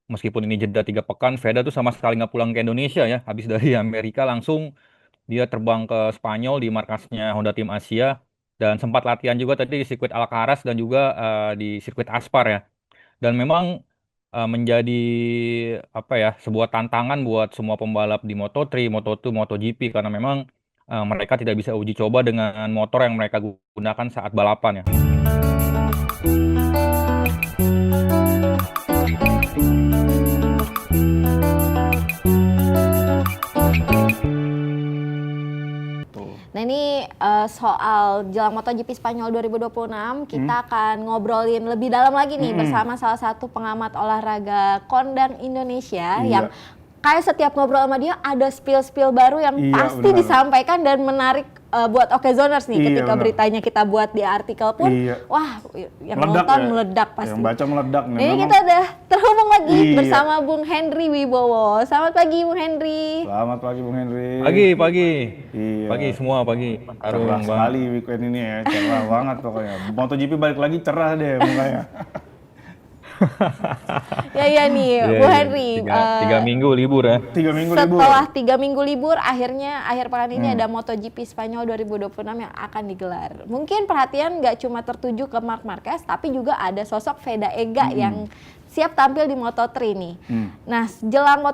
meskipun ini jeda 3 pekan, Veda tuh sama sekali nggak pulang ke Indonesia ya. Habis dari Amerika langsung dia terbang ke Spanyol di markasnya Honda Tim Asia dan sempat latihan juga tadi di sirkuit Alcaraz dan juga di sirkuit Aspar ya. Dan memang menjadi apa ya sebuah tantangan buat semua pembalap di Moto3, Moto2, MotoGP karena memang mereka tidak bisa uji coba dengan motor yang mereka gunakan saat balapan ya. Tuh. Nah ini soal jelang MotoGP Spanyol 2026 kita akan ngobrolin lebih dalam lagi nih bersama salah satu pengamat olahraga kondang Indonesia yang Iya. kayak setiap ngobrol sama dia ada spill-spill baru yang Iya, pasti benar. disampaikan dan menarik buat Okezoners nih. Iya, Ketika benar. beritanya kita buat di artikel pun, Iya. wah yang Meledak nonton ya? meledak pasti. Yang baca meledak nih. Nah, ini Memang- kita udah terhubung lagi Iya. bersama Bung Henry Wibowo. Selamat pagi Bung Henry. Selamat pagi Bung Henry. Pagi, Iya. pagi semua pagi. Arung, Cerah Bang. sekali weekend ini ya, cerah banget pokoknya. MotoGP balik lagi cerah deh mukanya. Ya nih, Iya, Bu iya. Henry. 3 minggu libur ya. 3 minggu libur. Setelah 3 minggu libur, akhirnya akhir pekan ini ada MotoGP Spanyol 2026 yang akan digelar. Mungkin perhatian nggak cuma tertuju ke Marc Marquez, tapi juga ada sosok Veda Ega yang siap tampil di Moto3 nih. Nah, jelang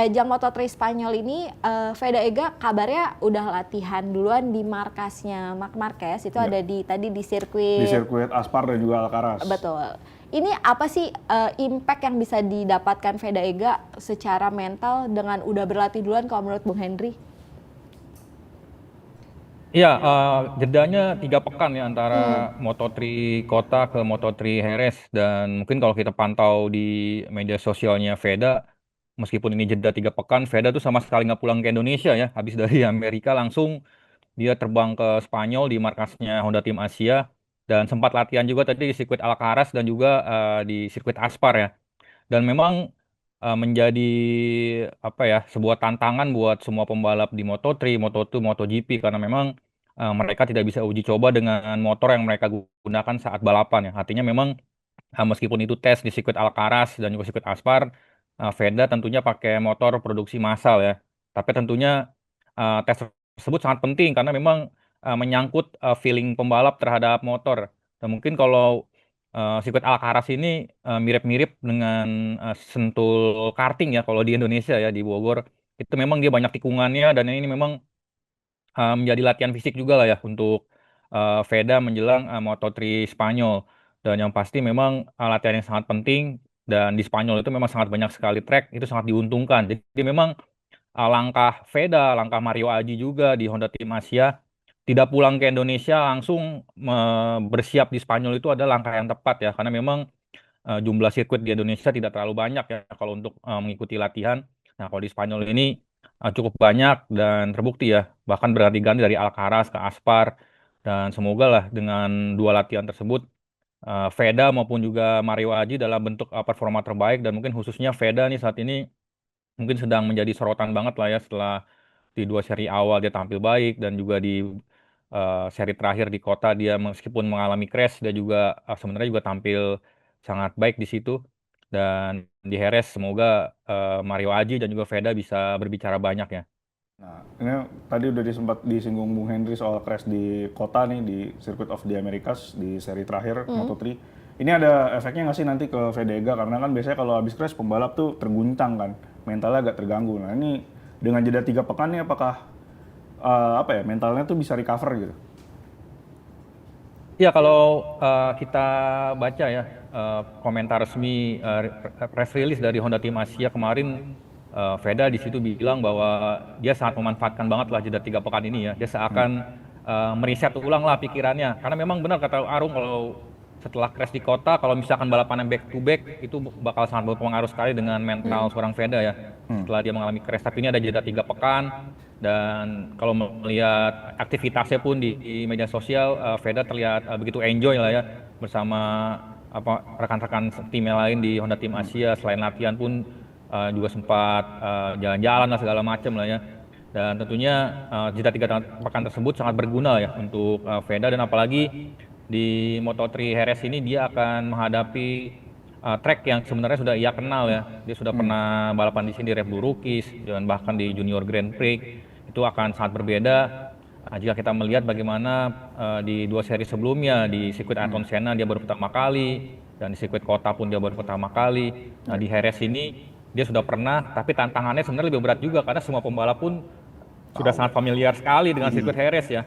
jelang Moto3 Spanyol ini, Veda Ega kabarnya udah latihan duluan di markasnya Marc Marquez. Itu ada tadi di Di sirkuit. sirkuit Aspar dan juga Alcaraz. Betul. Ini apa sih impact yang bisa didapatkan Veda Ega secara mental dengan udah berlatih duluan kalau menurut Bung Henry? Iya, jedanya 3 pekan ya antara Moto3 Kota ke Moto3 Jerez dan mungkin kalau kita pantau di media sosialnya Veda, meskipun ini jeda 3 pekan, Veda tuh sama sekali nggak pulang ke Indonesia ya. Habis dari Amerika langsung dia terbang ke Spanyol di markasnya Honda Tim Asia dan sempat latihan juga tadi di sirkuit Alcaraz dan juga di sirkuit Aspar ya. Dan memang menjadi apa ya sebuah tantangan buat semua pembalap di Moto3, Moto2, MotoGP karena memang mereka tidak bisa uji coba dengan motor yang mereka gunakan saat balapan ya. Artinya memang meskipun itu tes di sirkuit Alcaraz dan juga sirkuit Aspar, Veda tentunya pakai motor produksi massal ya. Tapi tentunya tes tersebut sangat penting karena memang menyangkut feeling pembalap terhadap motor. Dan mungkin kalau sirkuit Alcaraz ini mirip-mirip dengan Sentul karting ya kalau di Indonesia ya di Bogor. Itu memang dia banyak tikungannya dan ini memang menjadi latihan fisik juga lah ya untuk Veda menjelang Moto3 Spanyol. Dan yang pasti memang latihan yang sangat penting dan di Spanyol itu memang sangat banyak sekali track, itu sangat diuntungkan. Jadi memang langkah Veda, langkah Mario Aji juga di Honda Tim Asia tidak pulang ke Indonesia langsung bersiap di Spanyol itu adalah langkah yang tepat ya karena memang jumlah sirkuit di Indonesia tidak terlalu banyak ya kalau untuk mengikuti latihan. Nah, kalau di Spanyol ini cukup banyak dan terbukti ya, bahkan berganti-ganti dari Alcaraz ke Aspar dan semoga lah dengan dua latihan tersebut Veda maupun juga Mario Aji dalam bentuk performa terbaik dan mungkin khususnya Veda nih saat ini mungkin sedang menjadi sorotan banget lah ya setelah di 2 seri awal dia tampil baik dan juga di seri terakhir di kota dia meskipun mengalami crash dia juga sebenarnya juga tampil sangat baik di situ dan di Jerez semoga Mario Aji dan juga Veda bisa berbicara banyak ya. Nah, ini tadi udah sempat disinggung Bung Henry soal crash di kota nih di Circuit of the Americas di seri terakhir Moto3. Ini ada efeknya nggak sih nanti ke Vega karena kan biasanya kalau habis crash pembalap tuh terguncang kan, mentalnya agak terganggu. Nah ini dengan jeda 3 pekan nih apakah apa ya mentalnya tuh bisa recover gitu? Ya kalau kita baca ya komentar resmi press release dari Honda Tim Asia kemarin, Veda di situ bilang bahwa dia sangat memanfaatkan banget lah jeda 3 pekan ini ya. Dia seakan meriset ulang lah pikirannya. Karena memang benar kata Arung kalau setelah crash di kota, kalau misalkan balapannya back to back itu bakal sangat berpengaruh sekali dengan mental seorang Veda ya. Setelah dia mengalami crash, tapi ini ada jeda 3 pekan. Dan kalau melihat aktivitasnya pun di media sosial, Veda terlihat begitu enjoy lah ya bersama rekan-rekan timnya lain di Honda Tim Asia. Selain latihan pun juga sempat jalan-jalan lah segala macam lah ya. Dan tentunya jeda 3 pekan tersebut sangat berguna ya untuk Veda dan apalagi di Moto3 Jerez ini dia akan menghadapi track yang sebenarnya sudah ia kenal ya. Dia sudah pernah balapan di sini di Red Bull Rookies dan bahkan di Junior Grand Prix. Itu akan sangat berbeda jika kita melihat bagaimana di 2 seri sebelumnya di sirkuit Ayrton Senna dia baru pertama kali dan di sirkuit kota pun dia baru pertama kali. Nah, di Jerez ini dia sudah pernah, tapi tantangannya sebenarnya lebih berat juga karena semua pembalap pun sudah sangat familiar sekali dengan sirkuit Jerez ya.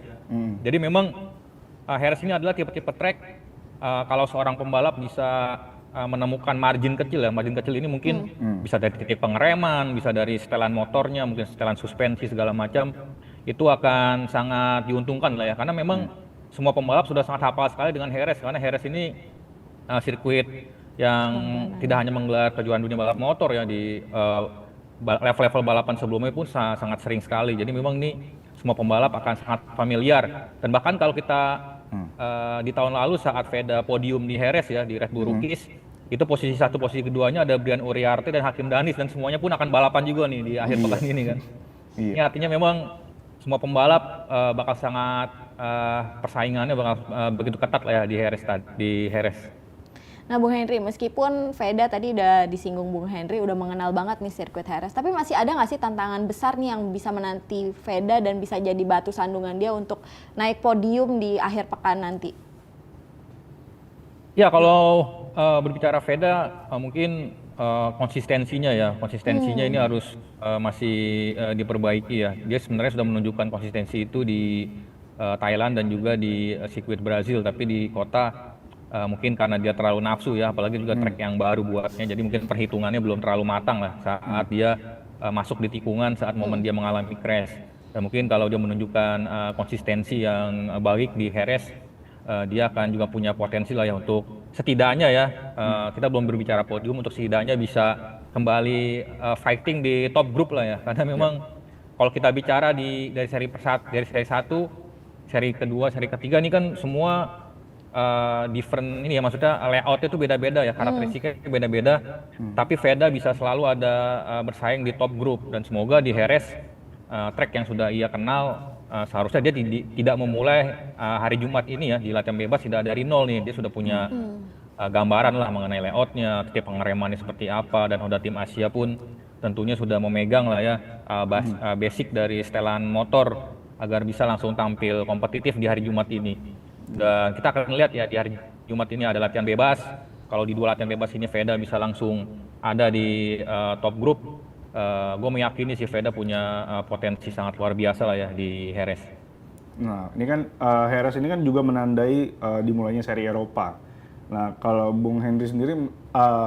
Jadi memang Jerez ini adalah tipe-tipe track kalau seorang pembalap bisa menemukan margin kecil ya, margin kecil ini mungkin bisa dari titik pengereman, bisa dari setelan motornya, mungkin setelan suspensi segala macam, itu akan sangat diuntungkan lah ya, karena memang semua pembalap sudah sangat hafal sekali dengan Jerez, karena Jerez ini sirkuit yang tidak hanya menggelar kejuaraan dunia balap motor ya, di level-level balapan sebelumnya pun sangat sering sekali, jadi memang ini semua pembalap akan sangat familiar, dan bahkan kalau kita di tahun lalu saat Veda podium di Jerez ya, di Red Bull Rookies, itu posisi 1, posisi keduanya ada Brian Uriarte dan Hakim Danis, dan semuanya pun akan balapan juga nih di akhir pekan ini kan. Ini artinya memang semua pembalap bakal sangat persaingannya bakal begitu ketat lah ya di Jerez. Nah, Bung Henry, meskipun Veda tadi udah disinggung Bung Henry, udah mengenal banget nih sirkuit Jerez, tapi masih ada nggak sih tantangan besar nih yang bisa menanti Veda dan bisa jadi batu sandungan dia untuk naik podium di akhir pekan nanti? Ya, kalau berbicara Veda, mungkin konsistensinya ini harus masih diperbaiki ya. Dia sebenarnya sudah menunjukkan konsistensi itu di Thailand dan juga di sirkuit Brazil, tapi di kota mungkin karena dia terlalu nafsu ya, apalagi juga track yang baru buatnya, jadi mungkin perhitungannya belum terlalu matang lah saat dia masuk di tikungan saat momen dia mengalami crash. Dan mungkin kalau dia menunjukkan konsistensi yang baik di Jerez, dia akan juga punya potensi lah ya untuk setidaknya ya, kita belum berbicara podium, untuk setidaknya bisa kembali fighting di top group lah ya, karena memang kalau kita bicara dari seri 1, seri kedua, seri ketiga ini kan semua different ini ya, maksudnya layoutnya itu beda-beda ya, karakteristiknya beda-beda, tapi Veda bisa selalu ada bersaing di top group, dan semoga di Jerez track yang sudah ia kenal, seharusnya dia tidak memulai hari Jumat ini ya di latihan bebas tidak dari nol nih, dia sudah punya gambaran lah mengenai layoutnya, tipe pengeremannya seperti apa, dan Honda Tim Asia pun tentunya sudah memegang lah ya basic dari setelan motor agar bisa langsung tampil kompetitif di hari Jumat ini. Dan kita akan lihat ya di hari Jumat ini ada latihan bebas. Kalau di 2 latihan bebas ini Veda bisa langsung ada di top group, gue meyakini si Veda punya potensi sangat luar biasa lah ya di Jerez. Nah, ini kan Jerez ini kan juga menandai dimulainya seri Eropa. Nah, kalau Bung Henry sendiri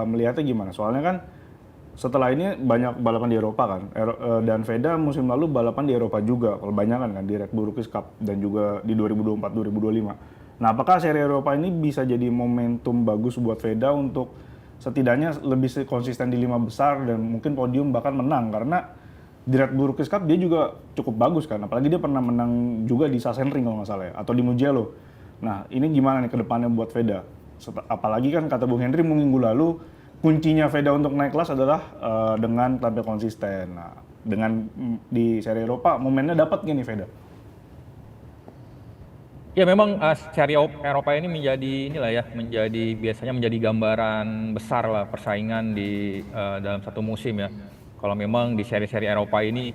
melihatnya gimana? Soalnya kan setelah ini banyak balapan di Eropa kan, dan Veda musim lalu balapan di Eropa juga, kalau banyak kan di Red Bull Rookies Cup dan juga di 2024-2025. Nah, apakah seri Eropa ini bisa jadi momentum bagus buat Veda untuk setidaknya lebih konsisten di 5 besar dan mungkin podium bahkan menang, karena di Red Bull Rookies Cup dia juga cukup bagus kan, apalagi dia pernah menang juga di Sachsenring kalau nggak salah ya, atau di Mugello. Nah, ini gimana nih ke depannya buat Veda? Apalagi kan kata Bung Henry minggu lalu, kuncinya Veda untuk naik kelas adalah dengan tampil konsisten. Nah, dengan di seri Eropa momennya dapat gak nih Veda? Ya memang seri Eropa ini biasanya menjadi gambaran besar lah persaingan di dalam satu musim ya. Kalau memang di seri-seri Eropa ini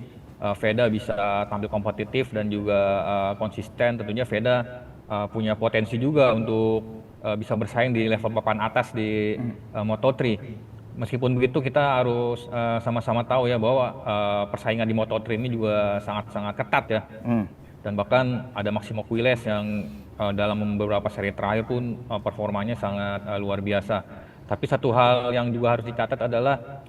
Veda bisa tampil kompetitif dan juga konsisten, tentunya Veda punya potensi juga untuk bisa bersaing di level papan atas di Moto3. Meskipun begitu kita harus sama-sama tahu ya bahwa persaingan di Moto3 ini juga sangat-sangat ketat ya. Dan bahkan ada Maximo Quiles yang dalam beberapa seri terakhir pun performanya sangat luar biasa. Tapi satu hal yang juga harus dicatat adalah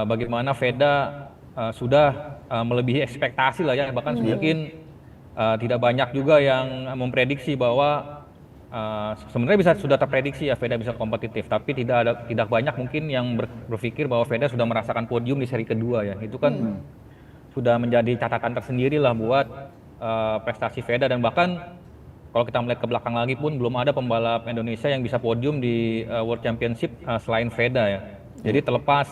bagaimana Veda sudah melebihi ekspektasi lah ya, bahkan mungkin tidak banyak juga yang memprediksi bahwa sebenarnya sudah terprediksi ya Veda bisa kompetitif, tapi tidak banyak mungkin yang berpikir bahwa Veda sudah merasakan podium di seri kedua ya. Itu kan sudah menjadi catatan tersendiri lah buat prestasi Veda, dan bahkan kalau kita melihat ke belakang lagi pun belum ada pembalap Indonesia yang bisa podium di World Championship selain Veda ya. Jadi terlepas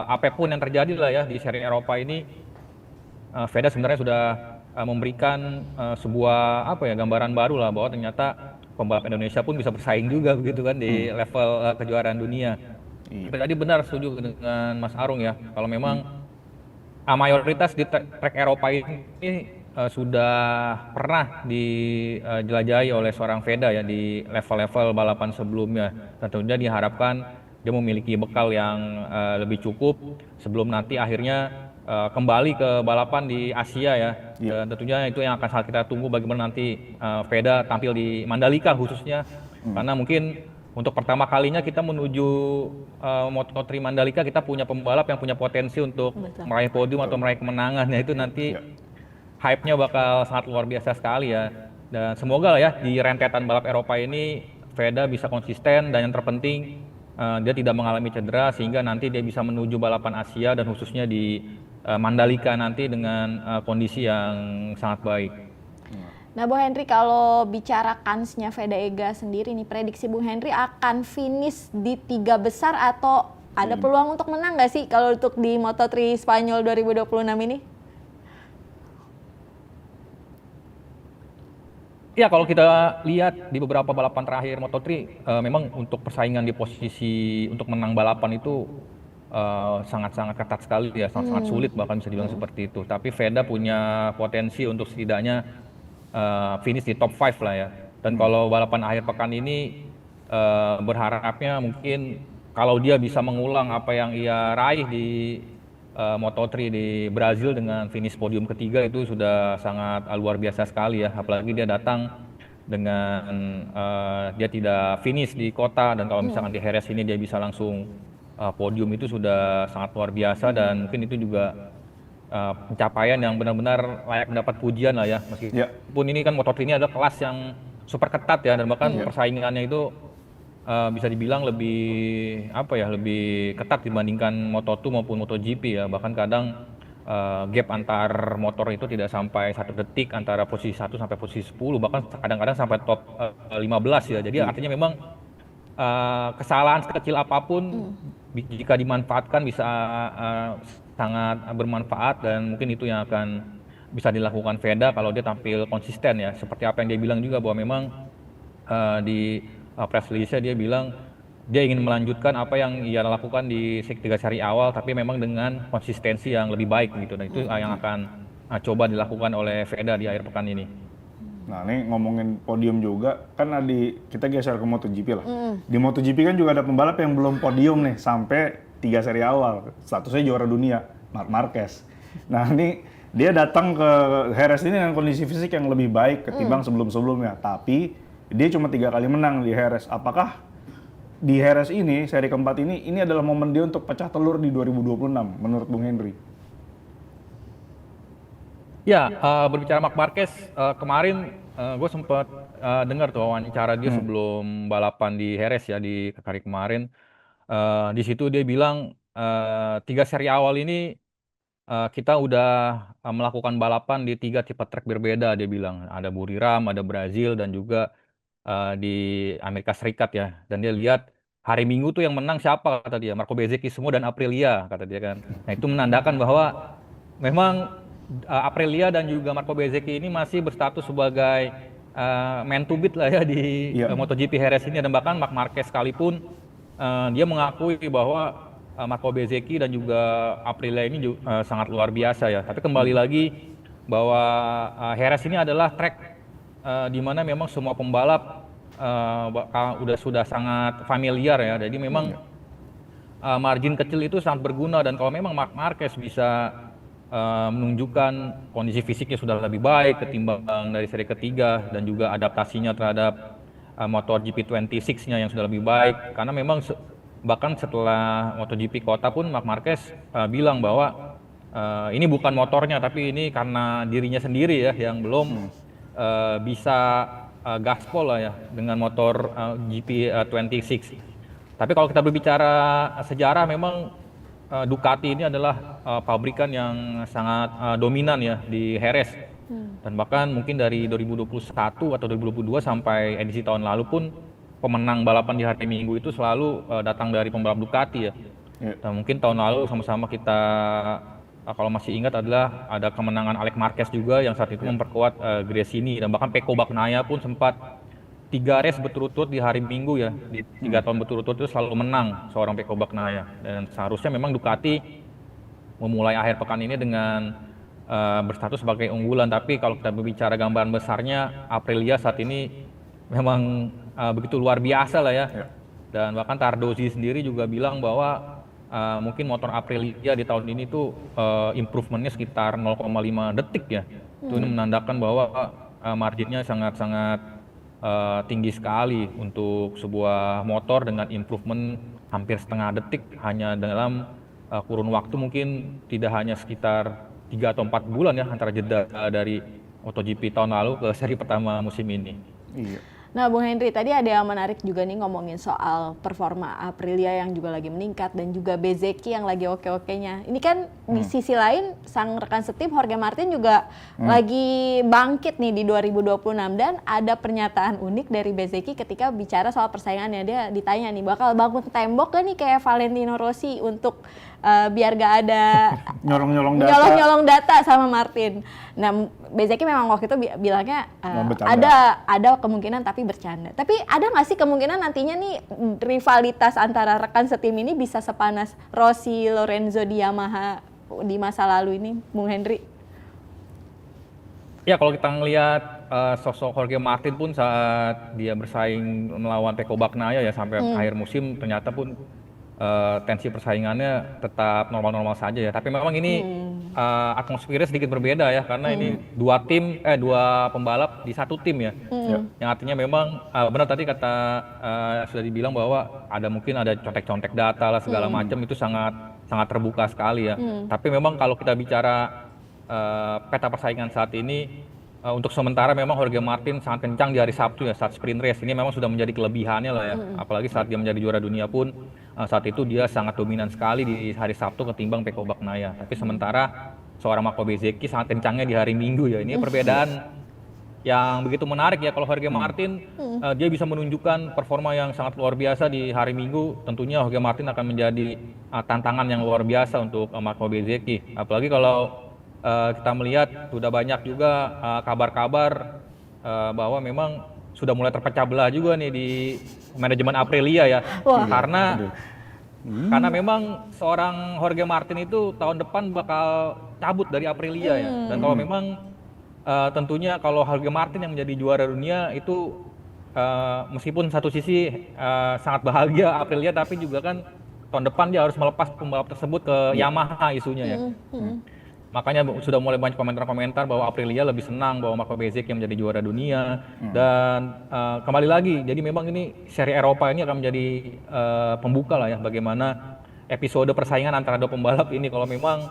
apapun yang terjadi lah ya di seri Eropa ini, Veda sebenarnya sudah memberikan sebuah gambaran baru lah bahwa ternyata pembalap Indonesia pun bisa bersaing juga begitu kan di level kejuaraan dunia. Iya. Tapi tadi benar setuju dengan Mas Arung ya, kalau memang mayoritas di trek Eropa ini sudah pernah dijelajahi oleh seorang Veda ya di level-level balapan sebelumnya. Tentunya diharapkan dia memiliki bekal yang lebih cukup sebelum nanti akhirnya kembali ke balapan di Asia ya. Iya. Dan tentunya itu yang akan sangat kita tunggu bagaimana nanti Veda tampil di Mandalika khususnya. Karena mungkin untuk pertama kalinya kita menuju Moto3 Mandalika, kita punya pembalap yang punya potensi untuk Betul. meraih podium atau meraih kemenangan. Ya itu nanti Iya. hype-nya bakal sangat luar biasa sekali ya. Dan semoga lah ya di rentetan balap Eropa ini Veda bisa konsisten dan yang terpenting dia tidak mengalami cedera sehingga nanti dia bisa menuju balapan Asia dan khususnya di Mandalika nanti dengan kondisi yang sangat baik. Nah, Bung Henry, kalau bicara kansnya Veda Ega sendiri nih, prediksi Bung Henry akan finish di 3 besar atau ada peluang untuk menang nggak sih kalau untuk di Moto3 Spanyol 2026 ini? Ya, kalau kita lihat di beberapa balapan terakhir Moto3, memang untuk persaingan di posisi untuk menang balapan itu sangat-sangat ketat sekali ya, sangat-sangat sulit bahkan bisa dibilang seperti itu. Tapi Veda punya potensi untuk setidaknya finish di top 5 lah ya. Dan kalau balapan akhir pekan ini berharapnya mungkin kalau dia bisa mengulang apa yang ia raih di Moto3 di Brazil dengan finish podium ketiga itu sudah sangat luar biasa sekali ya. Apalagi dia datang dengan dia tidak finish di kota dan kalau misalkan di Jerez ini dia bisa langsung podium itu sudah sangat luar biasa dan mungkin itu juga pencapaian yang benar-benar layak mendapat pujian lah ya, meskipun ini kan Moto3 ini adalah kelas yang super ketat ya dan bahkan persaingannya itu bisa dibilang lebih ketat dibandingkan Moto2 maupun MotoGP ya, bahkan kadang gap antar motor itu tidak sampai 1 detik antara posisi 1 sampai posisi 10, bahkan kadang-kadang sampai top 15 ya. Jadi artinya memang kesalahan sekecil apapun jika dimanfaatkan bisa sangat bermanfaat dan mungkin itu yang akan bisa dilakukan Veda kalau dia tampil konsisten ya. Seperti apa yang dia bilang juga bahwa memang di press release-nya dia bilang dia ingin melanjutkan apa yang ia lakukan di 3 seri awal tapi memang dengan konsistensi yang lebih baik gitu. Dan itu yang akan coba dilakukan oleh Veda di akhir pekan ini. Nah, ini ngomongin podium juga, kan kita geser ke MotoGP lah. Di MotoGP kan juga ada pembalap yang belum podium nih, sampai 3 seri awal. Statusnya juara dunia, Marc Marquez. Nah, ini dia datang ke Jerez ini dengan kondisi fisik yang lebih baik ketimbang sebelum-sebelumnya. Tapi, dia cuma 3 kali menang di Jerez. Apakah di Jerez ini, seri keempat ini adalah momen dia untuk pecah telur di 2026, menurut Bung Henry? Ya, berbicara Marc Marquez, kemarin gue sempat dengar tuh wawancara dia sebelum balapan di Jerez ya di hari kemarin. Di situ dia bilang 3 seri awal ini kita udah melakukan balapan di 3 tipe trek berbeda dia bilang. Ada Buriram, ada Brazil dan juga di Amerika Serikat ya. Dan dia lihat hari Minggu tuh yang menang siapa kata dia, Marco Bezzecchi semua dan Aprilia kata dia kan. Nah itu menandakan bahwa memang Aprilia dan juga Marco Bezzecchi ini masih berstatus sebagai man to beat lah ya di MotoGP Jerez ini dan bahkan Marc Marquez sekalipun dia mengakui bahwa Marco Bezzecchi dan juga Aprilia ini sangat luar biasa ya. Tapi kembali lagi bahwa Jerez ini adalah track di mana memang semua pembalap sudah sangat familiar ya. Jadi memang margin kecil itu sangat berguna dan kalau memang Marc Marquez bisa menunjukkan kondisi fisiknya sudah lebih baik ketimbang dari seri ketiga dan juga adaptasinya terhadap MotoGP 26-nya yang sudah lebih baik karena memang bahkan setelah MotoGP kota pun Marc Marquez bilang bahwa ini bukan motornya tapi ini karena dirinya sendiri ya yang belum bisa gaspol lah ya dengan motor GP 26. Tapi kalau kita berbicara sejarah memang Ducati ini adalah pabrikan yang sangat dominan ya di Jerez dan bahkan mungkin dari 2021 atau 2022 sampai edisi tahun lalu pun pemenang balapan di hari Minggu itu selalu datang dari pembalap Ducati ya. Dan mungkin tahun lalu sama-sama kita kalau masih ingat adalah ada kemenangan Alex Marquez juga yang saat itu memperkuat Gresini dan bahkan Pecco Bagnaia pun sempat 3 race berturut-turut di hari Minggu ya, di 3 tahun berturut-turut itu selalu menang seorang Pecco Bagnaia. Dan seharusnya memang Ducati memulai akhir pekan ini dengan berstatus sebagai unggulan. Tapi kalau kita berbicara gambaran besarnya, Aprilia saat ini memang begitu luar biasa lah ya. Dan bahkan Tardozzi sendiri juga bilang bahwa mungkin motor Aprilia di tahun ini tuh improvementnya sekitar 0,5 detik ya. Itu ini menandakan bahwa marginnya sangat-sangat tinggi sekali untuk sebuah motor dengan improvement hampir setengah detik hanya dalam kurun waktu mungkin tidak hanya sekitar 3 atau 4 bulan ya antara jeda dari MotoGP tahun lalu ke seri pertama musim ini. Iya. Nah, Bung Henry, tadi ada yang menarik juga nih ngomongin soal performa Aprilia yang juga lagi meningkat dan juga Bezzecchi yang lagi oke-okenya. Ini kan di sisi lain sang rekan setim Jorge Martin juga lagi bangkit nih di 2026 dan ada pernyataan unik dari Bezzecchi ketika bicara soal persaingannya. Dia ditanya nih, bakal bangun tembok gak nih kayak Valentino Rossi untuk biar gak ada nyolong data sama Martin. Nah, Bezzecchi memang waktu itu bilangnya ada kemungkinan tapi bercanda. Tapi ada nggak sih kemungkinan nantinya nih rivalitas antara rekan setim ini bisa sepanas Rossi, Lorenzo di Yamaha di masa lalu ini, Bung Henry? Ya kalau kita ngelihat sosok Jorge Martin pun saat dia bersaing melawan Pecco Bagnaia ya sampai akhir musim ternyata pun tensi persaingannya tetap normal-normal saja ya. Tapi memang ini atmosfernya sedikit berbeda ya karena ini dua pembalap di satu tim ya. Yang artinya memang benar tadi kata sudah dibilang bahwa mungkin ada contek-contek data lah segala macam itu sangat terbuka sekali ya. Tapi memang kalau kita bicara peta persaingan saat ini untuk sementara memang Jorge Martin sangat kencang di hari Sabtu ya saat sprint race. Ini memang sudah menjadi kelebihannya lah ya. Apalagi saat dia menjadi juara dunia pun saat itu dia sangat dominan sekali di hari Sabtu ketimbang Pecco Bagnaia. Tapi sementara seorang Marco Bezzecchi sangat kencangnya di hari Minggu ya. Ini perbedaan yang begitu menarik ya. Kalau Jorge Martin dia bisa menunjukkan performa yang sangat luar biasa di hari Minggu, tentunya Jorge Martin akan menjadi tantangan yang luar biasa untuk Marco Bezzecchi. Apalagi kalau kita melihat sudah banyak juga kabar-kabar bahwa memang sudah mulai terpecah belah juga nih di manajemen Aprilia ya. Karena memang seorang Jorge Martin itu tahun depan bakal cabut dari Aprilia ya. Dan kalau memang tentunya kalau Jorge Martin yang menjadi juara dunia itu meskipun satu sisi sangat bahagia Aprilia, tapi juga kan tahun depan dia harus melepas pembalap tersebut ke Yamaha isunya ya. Makanya sudah mulai banyak komentar-komentar bahwa Aprilia lebih senang bahwa Marco Bezzecchi yang menjadi juara dunia. Dan kembali lagi, jadi memang ini seri Eropa ini akan menjadi pembuka lah ya bagaimana episode persaingan antara dua pembalap ini. Kalau memang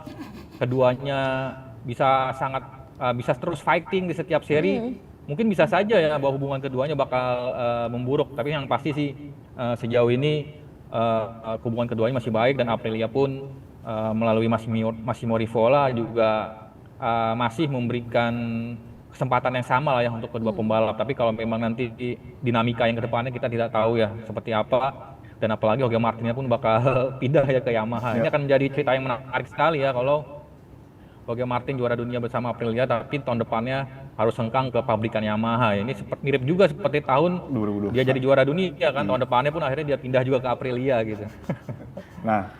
keduanya bisa terus fighting di setiap seri, mungkin bisa saja ya bahwa hubungan keduanya bakal memburuk. Tapi yang pasti sih sejauh ini hubungan keduanya masih baik dan Aprilia pun melalui Massimo Rivola juga masih memberikan kesempatan yang sama lah ya untuk kedua pembalap. Tapi kalau memang nanti dinamika yang kedepannya kita tidak tahu ya seperti apa, dan apalagi Jorge Martinnya pun bakal pindah ya ke Yamaha. Ini akan menjadi cerita yang menarik sekali ya kalau Jorge Martin juara dunia bersama Aprilia tapi tahun depannya harus hengkang ke pabrikan Yamaha. Ini mirip juga seperti tahun 2020. Dia jadi juara dunia kan, tahun depannya pun akhirnya dia pindah juga ke Aprilia gitu. Nah,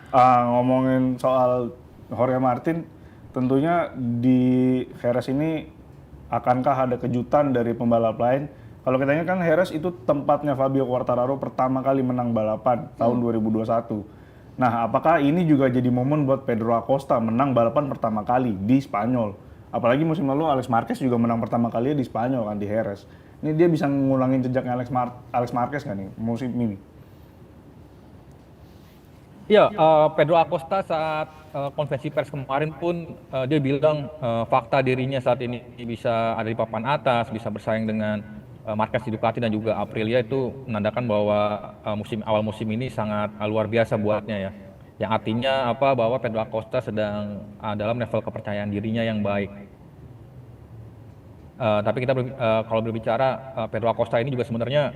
ngomongin soal Jorge Martin, tentunya di Jerez ini akankah ada kejutan dari pembalap lain? Kalau kita ingat kan Jerez itu tempatnya Fabio Quartararo pertama kali menang balapan tahun 2021. Nah, apakah ini juga jadi momen buat Pedro Acosta menang balapan pertama kali di Spanyol? Apalagi musim lalu Alex Marquez juga menang pertama kali di Spanyol kan, di Jerez. Ini dia bisa ngulangin jejaknya Alex Marquez nggak nih musim ini? Ya, Pedro Acosta saat konferensi pers kemarin pun dia bilang fakta dirinya saat ini bisa ada di papan atas, bisa bersaing dengan Marquez di Ducati dan juga Aprilia itu menandakan bahwa awal musim ini sangat luar biasa buatnya ya. Yang artinya bahwa Pedro Acosta sedang dalam level kepercayaan dirinya yang baik. Tapi kita kalau berbicara Pedro Acosta ini juga sebenarnya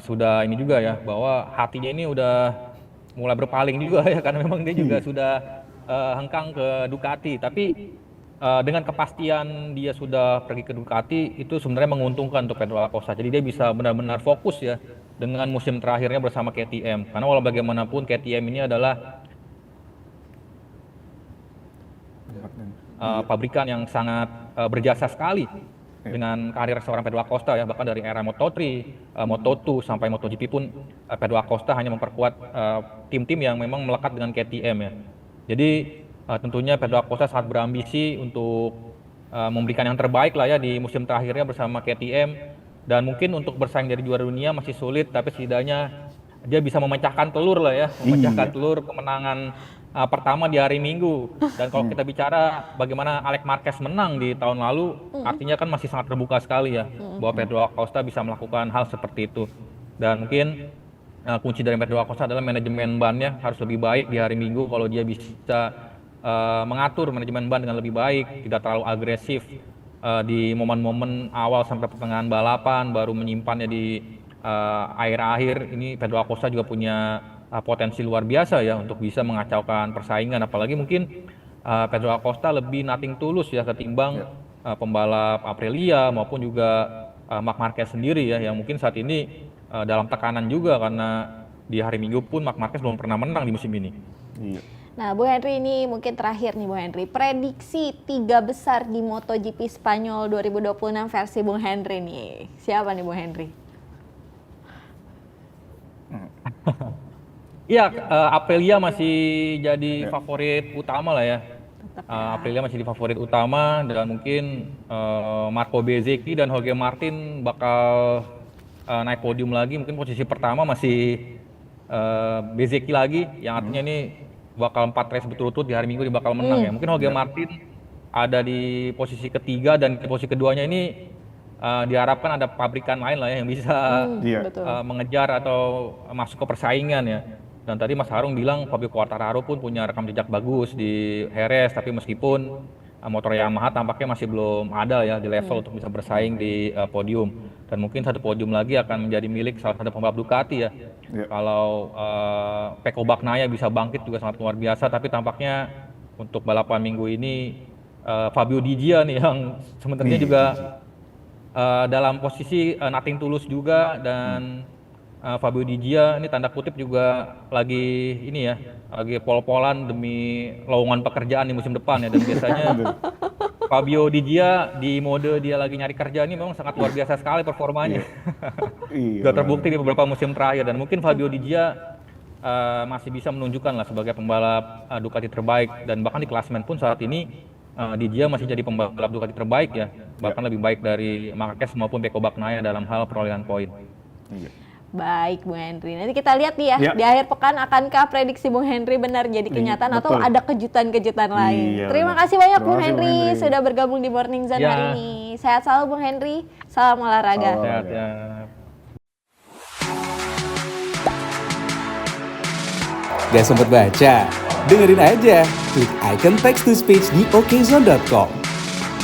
sudah ini juga ya bahwa hatinya ini udah mulai berpaling juga ya karena memang dia juga sudah hengkang ke Ducati. Tapi dengan kepastian dia sudah pergi ke Ducati itu sebenarnya menguntungkan untuk Pedro Acosta. Jadi dia bisa benar-benar fokus ya dengan musim terakhirnya bersama KTM. Karena walau bagaimanapun KTM ini adalah pabrikan yang sangat berjasa sekali dengan karir seorang Pedro Acosta ya, bahkan dari era Moto3, Moto2 sampai MotoGP pun Pedro Acosta hanya memperkuat tim-tim yang memang melekat dengan KTM ya. Jadi tentunya Pedro Acosta sangat berambisi untuk memberikan yang terbaik lah ya di musim terakhirnya bersama KTM, dan mungkin untuk bersaing dari juara dunia masih sulit, tapi setidaknya dia bisa memecahkan telur lah ya, memecahkan telur kemenangan pertama di hari Minggu. Dan kalau kita bicara bagaimana Alex Marquez menang di tahun lalu, artinya kan masih sangat terbuka sekali ya bahwa Pedro Acosta bisa melakukan hal seperti itu. Dan mungkin kunci dari Pedro Acosta adalah manajemen bannya harus lebih baik di hari Minggu. Kalau dia bisa mengatur manajemen ban dengan lebih baik, tidak terlalu agresif di momen-momen awal sampai pertengahan balapan, baru menyimpannya di akhir-akhir, ini Pedro Acosta juga punya potensi luar biasa ya untuk bisa mengacaukan persaingan. Apalagi mungkin Pedro Acosta lebih nothing tulus ya ketimbang pembalap Aprilia maupun juga Marc Marquez sendiri ya, yang mungkin saat ini dalam tekanan juga karena di hari Minggu pun Marc Marquez belum pernah menang di musim ini. Iya. Nah, Bung Henry, ini mungkin terakhir nih Bung Henry. Prediksi 3 besar di MotoGP Spanyol 2026 versi Bung Henry nih. Siapa nih Bung Henry? Iya, Aprilia masih jadi favorit utama lah ya. Aprilia masih di favorit utama, dan mungkin Marco Bezzecchi dan Jorge Martin bakal naik podium lagi. Mungkin posisi pertama masih Bezzecchi lagi, yang artinya ini bakal 4 race berturut-turut di hari Minggu dia bakal menang ya. Mungkin Jorge Martin ada di posisi ketiga, dan di posisi keduanya ini diharapkan ada pabrikan lain lah ya yang bisa mengejar atau masuk ke persaingan ya. Dan tadi Mas Harung bilang Fabio Quartararo pun punya rekam jejak bagus di Jerez, tapi meskipun motor Yamaha tampaknya masih belum ada ya di level untuk bisa bersaing di podium. Dan mungkin satu podium lagi akan menjadi milik salah satu pembalap Ducati ya. Kalau Pecco Bagnaia bisa bangkit juga sangat luar biasa, tapi tampaknya untuk balapan minggu ini Fabio Di Gia nih yang sebenarnya juga dalam posisi nothing tulus juga, dan Fabio Di Gia ini tanda kutip juga lagi ini ya, lagi pol-polan demi lowongan pekerjaan di musim depan ya. Dan biasanya Fabio Di Gia di mode dia lagi nyari kerja ini memang sangat luar biasa sekali performanya. Sudah terbukti di beberapa musim terakhir, dan mungkin Fabio Di Gia masih bisa menunjukkan lah sebagai pembalap Ducati terbaik, dan bahkan di klasemen pun saat ini Di Gia masih jadi pembalap Ducati terbaik ya, bahkan lebih baik dari Marquez maupun Pecco Bagnaia dalam hal perolehan poin. Baik Bung Henry, nanti kita lihat nih ya di akhir pekan akankah prediksi Bung Henry benar jadi kenyataan atau ada kejutan-kejutan lain. Terima kasih banyak Bung Henry sudah bergabung di Morning Zone hari ini. Sehat selalu Bung Henry, salam olahraga. Sehat ya. Gak sempet baca? Dengerin aja, klik icon text to speech di okezone.com.